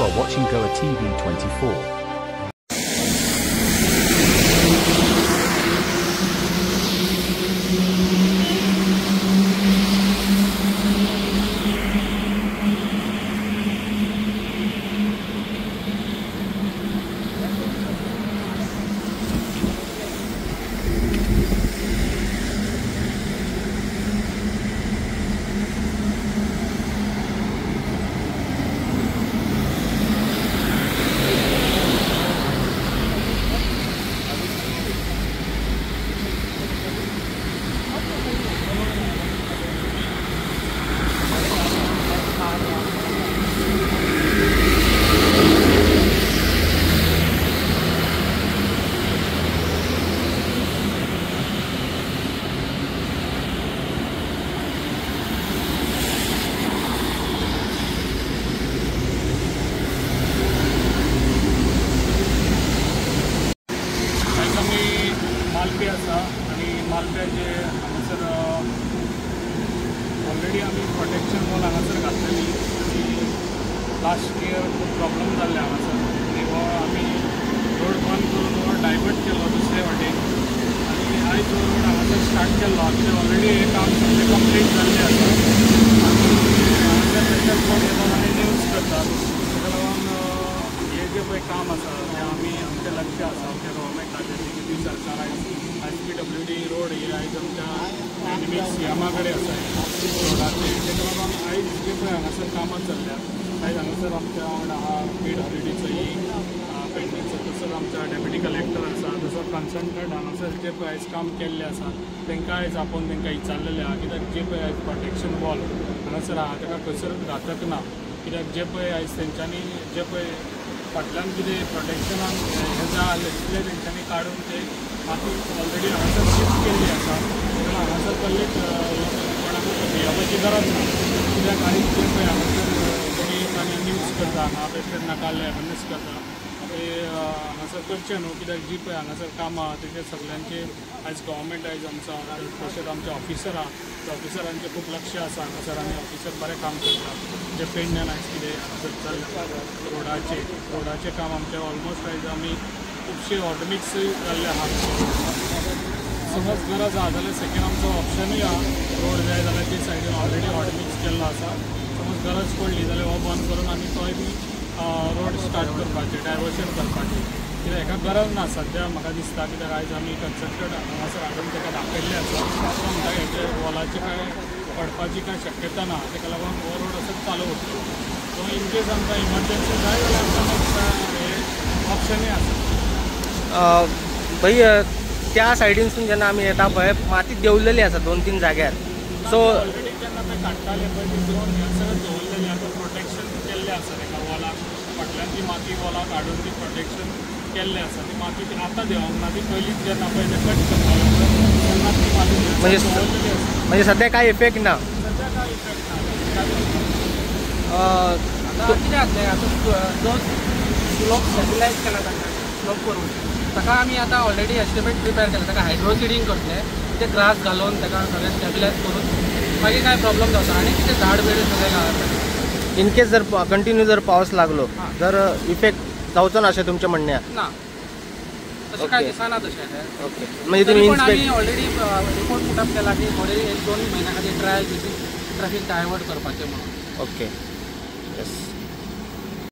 You are watching Goa TV 24. Malpe आसा आनी मालप्याचे हांगासर ऑलरेडी आमी प्रोटेक्शन वॉल हांगासर घातलेली आनी लास्ट इयर खूब प्रॉब्लम जाल्ले हांगासर आनी हो आमी रोड बंद करून हो डायवर्ट केलो दुसरे वाटेन आनी आयज हो रोड हांगासर स्टार्ट केल्लो कित्याक ऑलरेडी हे काम सगळें कंप्लीट जाल्लें आसा आनी हांगासर तेच्यात कोण येतात आनी न्यूज करतात ताका लागून हे जे पळय काम आसा तें आमी आमचें लक्ष आसा आमच्या गव्हर्मेंटाचें दिल्ली सरकार आयज PWD रोड हे आयज आमच्या एनिमिक्स सीएमा कडेन आसा रोडाचे ताका लागून आयज जे पळय हांगासर कामां चल्ल्यात आयज हांगासर आमच्या वांगडा आहा PWDचो पेंडींगचो तसोच आमचा डेप्युटी कलेक्टर आसा तसो कन्सल्टंट हांगासर जे पळय आयज काम केल्लें आसा तांकां आयज आपोवन तांकां विचारलेलें आहा कित्याक जे पळय आयज प्रोटेक्शन वॉल हांगासर आहा ताका खंयसर घातक ना कित्याक जे पळय आयज तेंच्यांनी जे पळय फाटल्यान कितें प्रोटेक्शनाक हें जाय तितलें तेंच्यांनी काडून ते माती ऑलरेडी हांगासर शिफ्ट केल्ली आसा तेन्ना हांगासर कसले कोणाकूय भियेवपाची गरज ना कित्याक आयज जे पळय हांगासर कोणी आनी न्यूज करता हांगा पेशंट नाकाले अवेरनेस करता ते हांगासर करचें न्हू कित्याक जी पळय हांगासर कामां तेचे सगळ्यांचे आयज गव्हर्मेंट आयज आमचो तशेंच आमचे ऑफिसर आहा त्या ऑफिसरांचें खूब लक्ष आसा हांगासर आनी ऑफिसर बरें काम करता जे पेडण्यान आयज कितें हांगासर चल्लां रोडाचें काम आमचें ऑलमोस्ट आयज आमी खुबशे ऑटोमिक्स जाल्ले आहा समज गरज आहा जाल्यार सेकेंड आमचो ऑप्शनूय आहा रोड जाय जाल्यार ते सायडीन ऑलरेडी ऑटोमिक्स केल्लो आसा समज गरज पडली जाल्यार हो बंद करून आमी तोय बी रोड स्टार्ट करपाचें डायवर्शन करपाचें कित्याक हेका गरज ना सद्या म्हाका दिसता कित्याक आयज आमी कन्सल्टंट हांगासर हाडून ताका दाखयल्लें आसा तो म्हणटा हेचे वॉलाची काय पडपाची काय शक्यता ना ताका लागून हो रोड असोच चालू उरतलो सो इन केस आमकां इमर्जन्सी जाय जाल्यार आमकां नेक्स्ट हे ऑप्शनूय आसा भाई त्या सायडीनसून जेन्ना आमी येता पळय माती देंवलेली आसा 2-3 जाग्यार सो ऑलरेडी जेन्ना ते काडटाले पळय ती ड्रोन हे सगळें दवरलेली आतां प्रोटेक्शन केल्लें आसा ताका वॉलाक फाटल्यान ती माती वॉलाक हाडून ती प्रोटेक्शन केल्लें आसा ती माती ती आतां देंवोंक ना ती पयलींच जेन्ना पळय ते कट करताले तेन्ना ती माती दवरलेली आसा म्हणजे सध्या काय इफेक्ट ना सध्या कांय इफेक्ट ना आतां कितें जातलें आतां जो स्लोप स्टेबिलायज केला ताका स्लोप करून ताका आमी आतां ऑलरेडी एस्टिमेट प्रिपेर केला ताका हायड्रो सिडींग करतले ते ग्रास घालून ताका सगळें स्टेबिलायज करून मागीर कांय प्रॉब्लम जाता आनी कितें झाड बेड सगळें घालता इन केस जर कंटिन्यू जर पावस लागलो जर इफेक्ट जावचो ना अशें तुमचें म्हणणें ना तशें कांय दिसना तशें ओके म्हणजे तुमी आमी ऑलरेडी रिपोर्ट पुटअप केला की थोडे 1-2 म्हयन्या खातीर ट्रायल बेसीस ट्रॅफिक डायवर्ट करपाचें म्हणून ओके येस